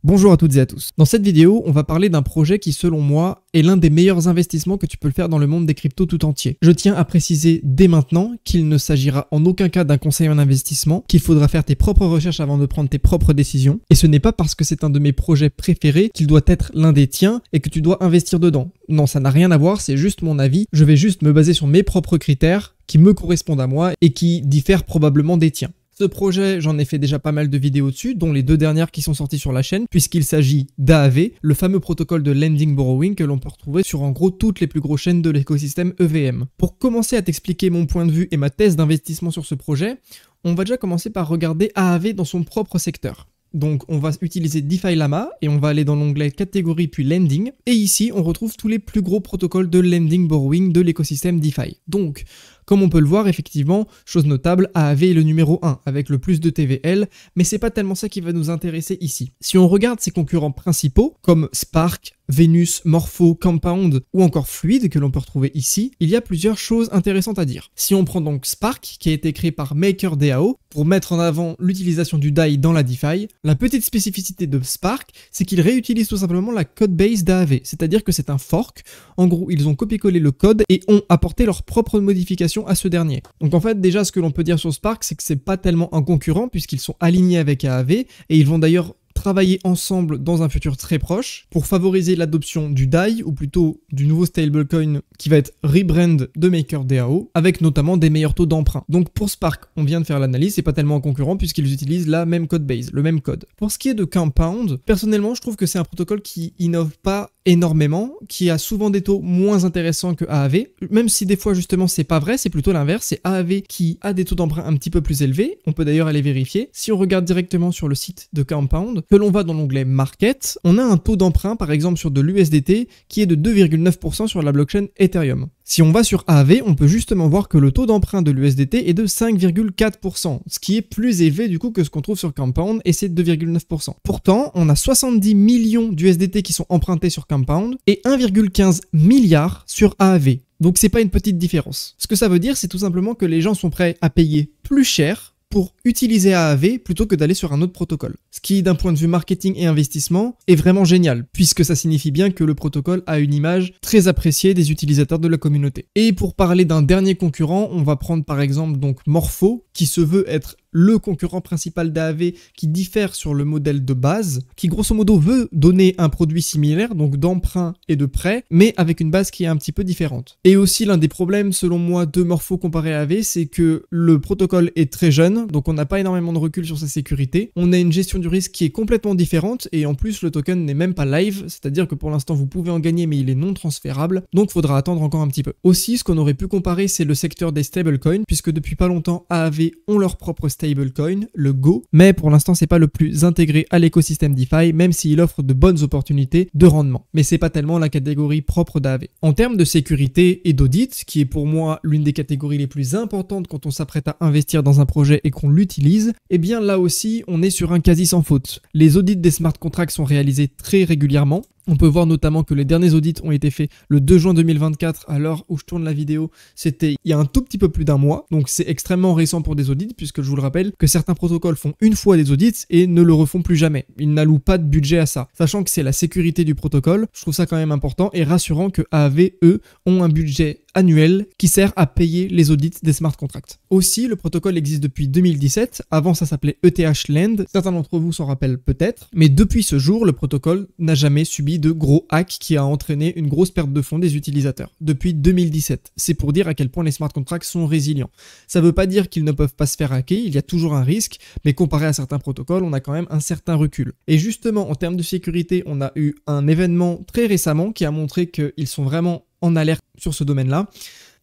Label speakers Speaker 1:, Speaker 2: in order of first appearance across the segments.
Speaker 1: Bonjour à toutes et à tous. Dans cette vidéo, on va parler d'un projet qui, selon moi, est l'un des meilleurs investissements que tu peux faire dans le monde des cryptos tout entier. Je tiens à préciser dès maintenant qu'il ne s'agira en aucun cas d'un conseil en investissement, qu'il faudra faire tes propres recherches avant de prendre tes propres décisions, et ce n'est pas parce que c'est un de mes projets préférés qu'il doit être l'un des tiens et que tu dois investir dedans. Non, ça n'a rien à voir, c'est juste mon avis. Je vais juste me baser sur mes propres critères qui me correspondent à moi et qui diffèrent probablement des tiens. Ce projet, j'en ai fait déjà pas mal de vidéos dessus, dont les 2 dernières qui sont sorties sur la chaîne, puisqu'il s'agit d'AAV, le fameux protocole de Lending Borrowing que l'on peut retrouver sur en gros toutes les plus grosses chaînes de l'écosystème EVM. Pour commencer à t'expliquer mon point de vue et ma thèse d'investissement sur ce projet, on va déjà commencer par regarder AAV dans son propre secteur. Donc on va utiliser DeFi Llama et on va aller dans l'onglet catégorie puis lending, et ici on retrouve tous les plus gros protocoles de lending borrowing de l'écosystème DeFi. Donc comme on peut le voir, effectivement, chose notable, AAV est le numéro 1 avec le plus de TVL, mais c'est pas tellement ça qui va nous intéresser ici. Si on regarde ses concurrents principaux comme Spark, Venus, Morpho, Compound ou encore Fluid que l'on peut retrouver ici, il y a plusieurs choses intéressantes à dire. Si on prend donc Spark, qui a été créé par MakerDAO pour mettre en avant l'utilisation du DAI dans la DeFi, la petite spécificité de Spark, c'est qu'il réutilise tout simplement la codebase d'AAV, c'est-à-dire que c'est un fork. En gros, ils ont copié-collé le code et ont apporté leurs propres modifications à ce dernier. Donc en fait, déjà ce que l'on peut dire sur Spark, c'est que c'est pas tellement un concurrent puisqu'ils sont alignés avec AAV et ils vont d'ailleurs travailler ensemble dans un futur très proche pour favoriser l'adoption du DAI ou plutôt du nouveau stablecoin qui va être rebrand de MakerDAO avec notamment des meilleurs taux d'emprunt. Donc pour Spark, on vient de faire l'analyse, c'est pas tellement un concurrent puisqu'ils utilisent la même codebase, le même code. Pour ce qui est de Compound, personnellement, je trouve que c'est un protocole qui innove pas énormément, qui a souvent des taux moins intéressants que AAV, même si des fois justement c'est pas vrai, c'est plutôt l'inverse, c'est AAV qui a des taux d'emprunt un petit peu plus élevés, on peut d'ailleurs aller vérifier. Si on regarde directement sur le site de Compound, que l'on va dans l'onglet Market, on a un taux d'emprunt par exemple sur de l'USDT qui est de 2,9% sur la blockchain Ethereum. Si on va sur AAV, on peut justement voir que le taux d'emprunt de l'USDT est de 5,4%, ce qui est plus élevé du coup que ce qu'on trouve sur Compound et c'est 2,9%. Pourtant, on a 70 millions d'USDT qui sont empruntés sur Compound et 1,15 milliard sur AAV. Donc c'est pas une petite différence. Ce que ça veut dire, c'est tout simplement que les gens sont prêts à payer plus cher pour utiliser AAV plutôt que d'aller sur un autre protocole. Ce qui, d'un point de vue marketing et investissement, est vraiment génial, puisque ça signifie bien que le protocole a une image très appréciée des utilisateurs de la communauté. Et pour parler d'un dernier concurrent, on va prendre par exemple donc Morpho, qui se veut être le concurrent principal d'AAV qui diffère sur le modèle de base, qui grosso modo veut donner un produit similaire, donc d'emprunt et de prêt, mais avec une base qui est un petit peu différente. Et aussi l'un des problèmes selon moi de Morpho comparé à AAV, c'est que le protocole est très jeune, donc on n'a pas énormément de recul sur sa sécurité, on a une gestion du risque qui est complètement différente, et en plus le token n'est même pas live, c'est-à-dire que pour l'instant vous pouvez en gagner mais il est non transférable, donc faudra attendre encore un petit peu. Aussi, ce qu'on aurait pu comparer, c'est le secteur des stablecoins, puisque depuis pas longtemps AAV ont leur propre stablecoin, le Go, mais pour l'instant c'est pas le plus intégré à l'écosystème DeFi, même s'il offre de bonnes opportunités de rendement. Mais c'est pas tellement la catégorie propre d'AAV. En termes de sécurité et d'audit, qui est pour moi l'une des catégories les plus importantes quand on s'apprête à investir dans un projet et qu'on l'utilise, eh bien là aussi on est sur un quasi sans faute. Les audits des smart contracts sont réalisés très régulièrement. On peut voir notamment que les derniers audits ont été faits le 2 juin 2024, à l'heure où je tourne la vidéo, c'était il y a un tout petit peu plus d'un mois, donc c'est extrêmement récent pour des audits, puisque je vous le rappelle que certains protocoles font une fois des audits et ne le refont plus jamais. Ils n'allouent pas de budget à ça. Sachant que c'est la sécurité du protocole, je trouve ça quand même important et rassurant que AAV, eux, ont un budget annuel qui sert à payer les audits des smart contracts. Aussi, le protocole existe depuis 2017, avant ça s'appelait ETH Lend, certains d'entre vous s'en rappellent peut-être, mais depuis ce jour, le protocole n'a jamais subi de gros hacks qui a entraîné une grosse perte de fonds des utilisateurs. Depuis 2017, c'est pour dire à quel point les smart contracts sont résilients. Ça veut pas dire qu'ils ne peuvent pas se faire hacker, il y a toujours un risque, mais comparé à certains protocoles, on a quand même un certain recul. Et justement, en termes de sécurité, on a eu un événement très récemment qui a montré qu'ils sont vraiment en alerte sur ce domaine-là.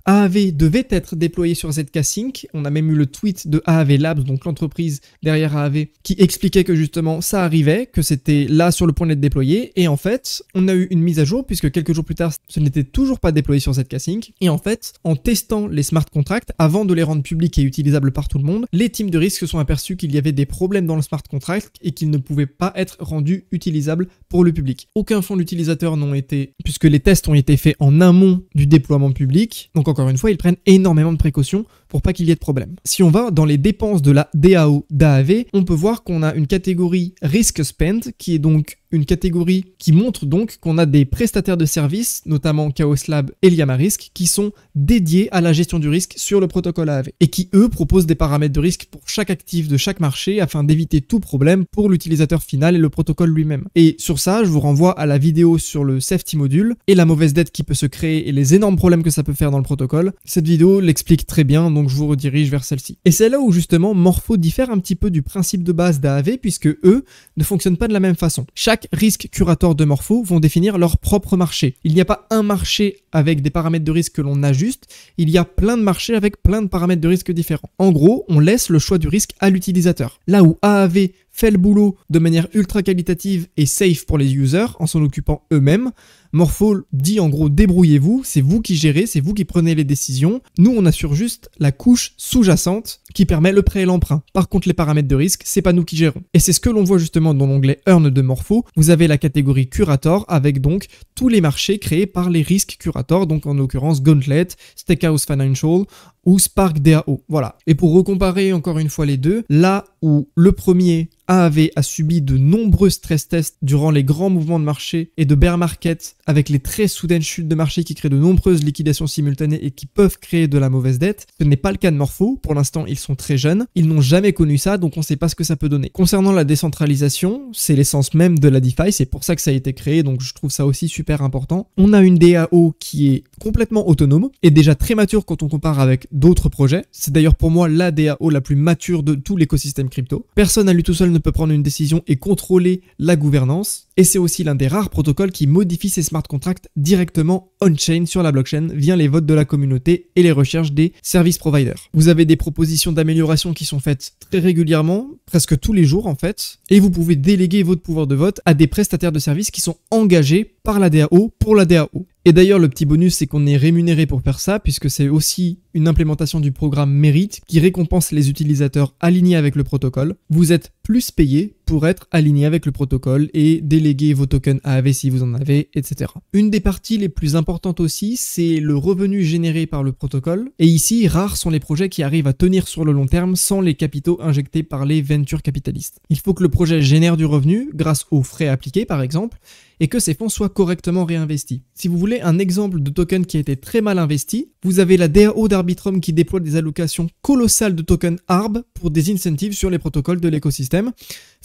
Speaker 1: AAV devait être déployé sur ZK-Sync. On a même eu le tweet de AAV Labs, donc l'entreprise derrière AAV, qui expliquait que justement ça arrivait, que c'était là sur le point d'être déployé. Et en fait, on a eu une mise à jour puisque quelques jours plus tard, ce n'était toujours pas déployé sur ZK-Sync. Et en fait, en testant les smart contracts, avant de les rendre publics et utilisables par tout le monde, les teams de risque se sont aperçus qu'il y avait des problèmes dans le smart contract et qu'ils ne pouvaient pas être rendus utilisables pour le public. Aucun fonds d'utilisateurs n'ont été, puisque les tests ont été faits en amont du déploiement public. Donc encore une fois, ils prennent énormément de précautions pour pas qu'il y ait de problème. Si on va dans les dépenses de la DAO d'AAV, on peut voir qu'on a une catégorie Risk Spend qui est donc une catégorie qui montre donc qu'on a des prestataires de services, notamment Chaos Lab et Liamarisk, qui sont dédiés à la gestion du risque sur le protocole AAV et qui, eux, proposent des paramètres de risque pour chaque actif de chaque marché afin d'éviter tout problème pour l'utilisateur final et le protocole lui-même. Et sur ça, je vous renvoie à la vidéo sur le safety module et la mauvaise dette qui peut se créer et les énormes problèmes que ça peut faire dans le protocole. Cette vidéo l'explique très bien, donc je vous redirige vers celle-ci. Et c'est là où justement Morpho diffère un petit peu du principe de base d'AAV puisque eux ne fonctionnent pas de la même façon. Chaque risque curator de Morpho vont définir leur propre marché. Il n'y a pas un marché avec des paramètres de risque que l'on ajuste, il y a plein de marchés avec plein de paramètres de risque différents. En gros, on laisse le choix du risque à l'utilisateur. Là où AAV fait le boulot de manière ultra qualitative et safe pour les users en s'en occupant eux-mêmes, Morpho dit en gros débrouillez-vous, c'est vous qui gérez, c'est vous qui prenez les décisions. Nous on assure juste la couche sous-jacente qui permet le prêt et l'emprunt. Par contre les paramètres de risque, c'est pas nous qui gérons. Et c'est ce que l'on voit justement dans l'onglet Earn de Morpho. Vous avez la catégorie Curator avec donc tous les marchés créés par les risques Curator, donc en l'occurrence Gauntlet, Stakehouse Financial ou Spark DAO. Voilà. Et pour recomparer encore une fois les deux, là où le premier AAV a subi de nombreux stress tests durant les grands mouvements de marché et de bear market avec les très soudaines chutes de marché qui créent de nombreuses liquidations simultanées et qui peuvent créer de la mauvaise dette. Ce n'est pas le cas de Morpho. Pour l'instant, ils sont très jeunes. Ils n'ont jamais connu ça, donc on ne sait pas ce que ça peut donner. Concernant la décentralisation, c'est l'essence même de la DeFi. C'est pour ça que ça a été créé, donc je trouve ça aussi super important. On a une DAO qui est complètement autonome et déjà très mature quand on compare avec d'autres projets. C'est d'ailleurs pour moi la DAO la plus mature de tout l'écosystème crypto. Personne à lui tout seul ne peut prendre une décision et contrôler la gouvernance. Et c'est aussi l'un des rares protocoles qui modifie ses smart contracts directement on-chain sur la blockchain via les votes de la communauté et les recherches des service providers. Vous avez des propositions d'amélioration qui sont faites très régulièrement, presque tous les jours en fait, et vous pouvez déléguer votre pouvoir de vote à des prestataires de services qui sont engagés par la DAO pour la DAO. Et d'ailleurs, le petit bonus, c'est qu'on est rémunéré pour faire ça, puisque c'est aussi une implémentation du programme Merit qui récompense les utilisateurs alignés avec le protocole. Vous êtes plus payé pour être aligné avec le protocole et déléguer vos tokens AAV si vous en avez, etc. Une des parties les plus importantes aussi, c'est le revenu généré par le protocole. Et ici, rares sont les projets qui arrivent à tenir sur le long terme sans les capitaux injectés par les venture capitalistes. Il faut que le projet génère du revenu grâce aux frais appliqués par exemple, et que ces fonds soient correctement réinvestis. Si vous voulez un exemple de token qui a été très mal investi, vous avez la DAO d'Arbitrum qui déploie des allocations colossales de tokens ARB pour des incentives sur les protocoles de l'écosystème.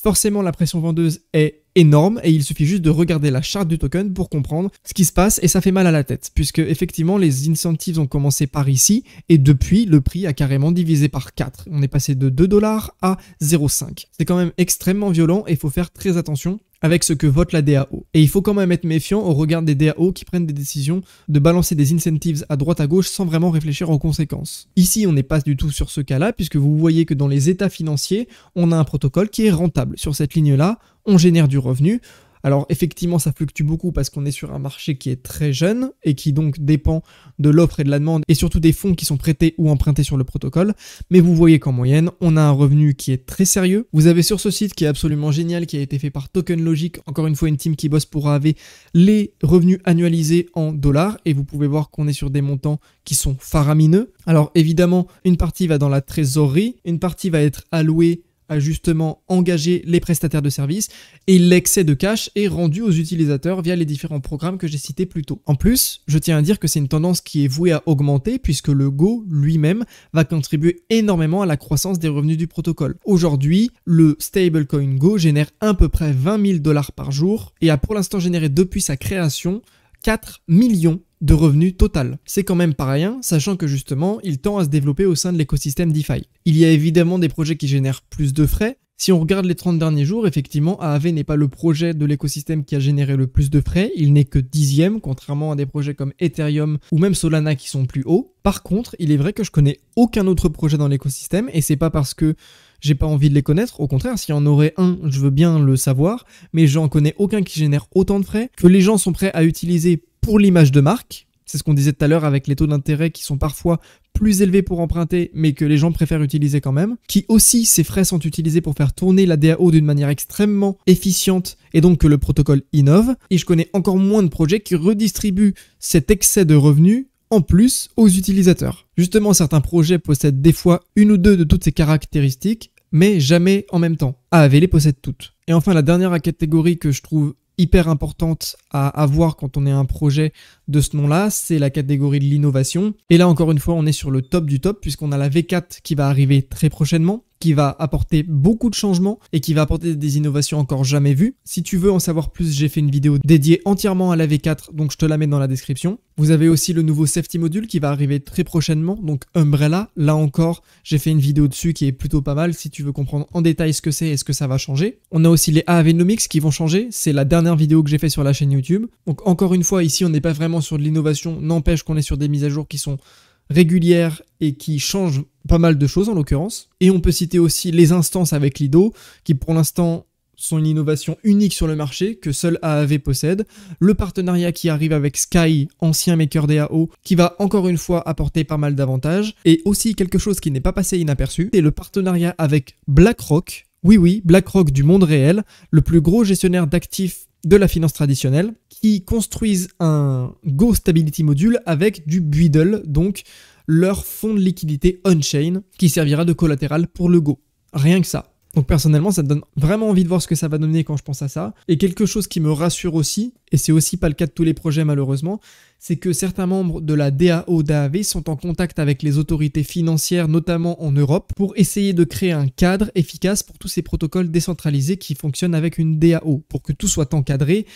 Speaker 1: Forcément, la pression vendeuse est énorme et il suffit juste de regarder la charte du token pour comprendre ce qui se passe et ça fait mal à la tête puisque effectivement les incentives ont commencé par ici et depuis le prix a carrément divisé par 4. On est passé de 2$ à 0,5. C'est quand même extrêmement violent et il faut faire très attention avec ce que vote la DAO. Et il faut quand même être méfiant au regard des DAO qui prennent des décisions de balancer des incentives à droite à gauche sans vraiment réfléchir aux conséquences. Ici, on n'est pas du tout sur ce cas-là, puisque vous voyez que dans les états financiers, on a un protocole qui est rentable. Sur cette ligne-là, on génère du revenu. Alors effectivement ça fluctue beaucoup parce qu'on est sur un marché qui est très jeune et qui donc dépend de l'offre et de la demande et surtout des fonds qui sont prêtés ou empruntés sur le protocole, mais vous voyez qu'en moyenne on a un revenu qui est très sérieux. Vous avez sur ce site qui est absolument génial, qui a été fait par Token Logic, encore une fois une team qui bosse pour AAV, les revenus annualisés en dollars et vous pouvez voir qu'on est sur des montants qui sont faramineux. Alors évidemment une partie va dans la trésorerie, une partie va être allouée à justement engager les prestataires de services et l'excès de cash est rendu aux utilisateurs via les différents programmes que j'ai cités plus tôt. En plus, je tiens à dire que c'est une tendance qui est vouée à augmenter puisque le Go lui-même va contribuer énormément à la croissance des revenus du protocole. Aujourd'hui, le stablecoin Go génère à peu près 20 000 $ par jour et a pour l'instant généré depuis sa création 4 millions de revenus total. C'est quand même pas rien, sachant que justement, il tend à se développer au sein de l'écosystème DeFi. Il y a évidemment des projets qui génèrent plus de frais. Si on regarde les 30 derniers jours, effectivement, AAV n'est pas le projet de l'écosystème qui a généré le plus de frais, il n'est que 10e, contrairement à des projets comme Ethereum ou même Solana qui sont plus hauts. Par contre, il est vrai que je connais aucun autre projet dans l'écosystème, et c'est pas parce que j'ai pas envie de les connaître, au contraire, s'il y en aurait un, je veux bien le savoir, mais j'en connais aucun qui génère autant de frais, que les gens sont prêts à utiliser pour l'image de marque. C'est ce qu'on disait tout à l'heure avec les taux d'intérêt qui sont parfois plus élevés pour emprunter, mais que les gens préfèrent utiliser quand même. Qui aussi, ces frais sont utilisés pour faire tourner la DAO d'une manière extrêmement efficiente et donc que le protocole innove. Et je connais encore moins de projets qui redistribuent cet excès de revenus en plus aux utilisateurs. Justement, certains projets possèdent des fois une ou deux de toutes ces caractéristiques, mais jamais en même temps. AAV les possède toutes. Et enfin, la dernière catégorie que je trouve hyper importante à avoir quand on est un projet de ce nom-là, c'est la catégorie de l'innovation. Et là, encore une fois, on est sur le top du top, puisqu'on a la V4 qui va arriver très prochainement, qui va apporter beaucoup de changements et qui va apporter des innovations encore jamais vues. Si tu veux en savoir plus, j'ai fait une vidéo dédiée entièrement à la V4, donc je te la mets dans la description. Vous avez aussi le nouveau Safety Module qui va arriver très prochainement, donc Umbrella. Là encore, j'ai fait une vidéo dessus qui est plutôt pas mal si tu veux comprendre en détail ce que c'est et ce que ça va changer. On a aussi les AAVnomics qui vont changer, c'est la dernière vidéo que j'ai fait sur la chaîne YouTube. Donc encore une fois, ici on n'est pas vraiment sur de l'innovation, n'empêche qu'on est sur des mises à jour qui sont régulières et qui changent pas mal de choses en l'occurrence. Et on peut citer aussi les instances avec Lido, qui pour l'instant sont une innovation unique sur le marché que seul AAV possède. Le partenariat qui arrive avec Sky, ancien maker DAO, qui va encore une fois apporter pas mal d'avantages. Et aussi quelque chose qui n'est pas passé inaperçu, c'est le partenariat avec BlackRock. Oui, BlackRock du monde réel, le plus gros gestionnaire d'actifs de la finance traditionnelle, qui construisent un Go Stability Module avec du Buidl, donc leur fonds de liquidité on-chain, qui servira de collatéral pour le Go. Rien que ça. Donc personnellement, ça me donne vraiment envie de voir ce que ça va donner quand je pense à ça. Et quelque chose qui me rassure aussi, et c'est aussi pas le cas de tous les projets malheureusement, c'est que certains membres de la DAO d'AAV sont en contact avec les autorités financières, notamment en Europe, pour essayer de créer un cadre efficace pour tous ces protocoles décentralisés qui fonctionnent avec une DAO, pour que tout soit encadré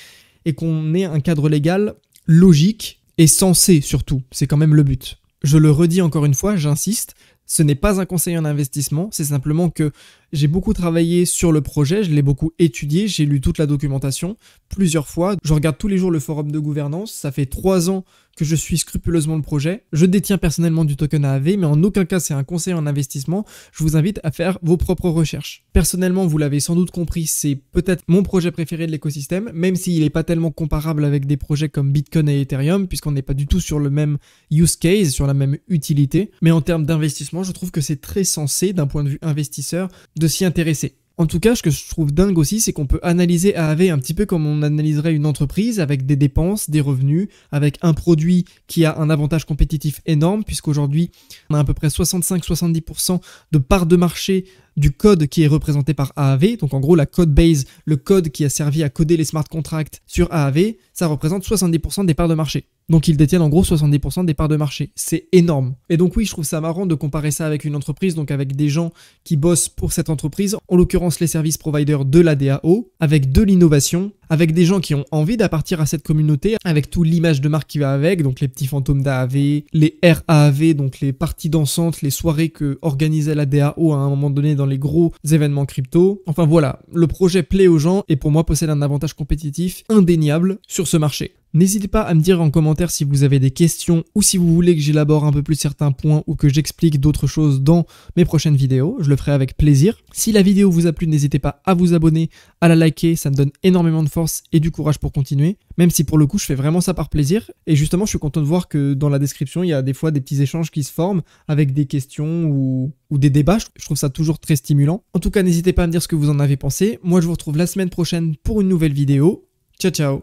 Speaker 1: et qu'on ait un cadre légal logique et sensé surtout. C'est quand même le but. Je le redis encore une fois, j'insiste, ce n'est pas un conseil en investissement, c'est simplement que j'ai beaucoup travaillé sur le projet, je l'ai beaucoup étudié, j'ai lu toute la documentation plusieurs fois. Je regarde tous les jours le forum de gouvernance, ça fait 3 ans que je suis scrupuleusement le projet. Je détiens personnellement du token AAV, mais en aucun cas c'est un conseil en investissement. Je vous invite à faire vos propres recherches. Personnellement, vous l'avez sans doute compris, c'est peut-être mon projet préféré de l'écosystème, même s'il n'est pas tellement comparable avec des projets comme Bitcoin et Ethereum, puisqu'on n'est pas du tout sur le même use case, sur la même utilité. Mais en termes d'investissement, je trouve que c'est très sensé d'un point de vue investisseur de s'y intéresser. En tout cas, ce que je trouve dingue aussi, c'est qu'on peut analyser AAV un petit peu comme on analyserait une entreprise avec des dépenses, des revenus, avec un produit qui a un avantage compétitif énorme, puisqu'aujourd'hui, on a à peu près 65-70% de part de marché du code qui est représenté par AAV. Donc en gros, la code base, le code qui a servi à coder les smart contracts sur AAV, ça représente 70% des parts de marché. Donc ils détiennent en gros 70% des parts de marché. C'est énorme. Et donc oui, je trouve ça marrant de comparer ça avec une entreprise, donc avec des gens qui bossent pour cette entreprise, en l'occurrence les services providers de la DAO, avec de l'innovation, avec des gens qui ont envie d'appartenir à cette communauté, avec tout l'image de marque qui va avec, donc les petits fantômes d'AAV, les RAAV, donc les parties dansantes, les soirées que organisait la DAO à un moment donné dans les gros événements crypto. Enfin voilà, le projet plaît aux gens et pour moi possède un avantage compétitif indéniable sur ce marché. N'hésitez pas à me dire en commentaire si vous avez des questions ou si vous voulez que j'élabore un peu plus certains points ou que j'explique d'autres choses dans mes prochaines vidéos. Je le ferai avec plaisir. Si la vidéo vous a plu, n'hésitez pas à vous abonner, à la liker. Ça me donne énormément de force et du courage pour continuer. Même si pour le coup, je fais vraiment ça par plaisir. Et justement, je suis content de voir que dans la description, il y a des fois des petits échanges qui se forment avec des questions ou des débats. Je trouve ça toujours très stimulant. En tout cas, n'hésitez pas à me dire ce que vous en avez pensé. Moi, je vous retrouve la semaine prochaine pour une nouvelle vidéo. Ciao, ciao!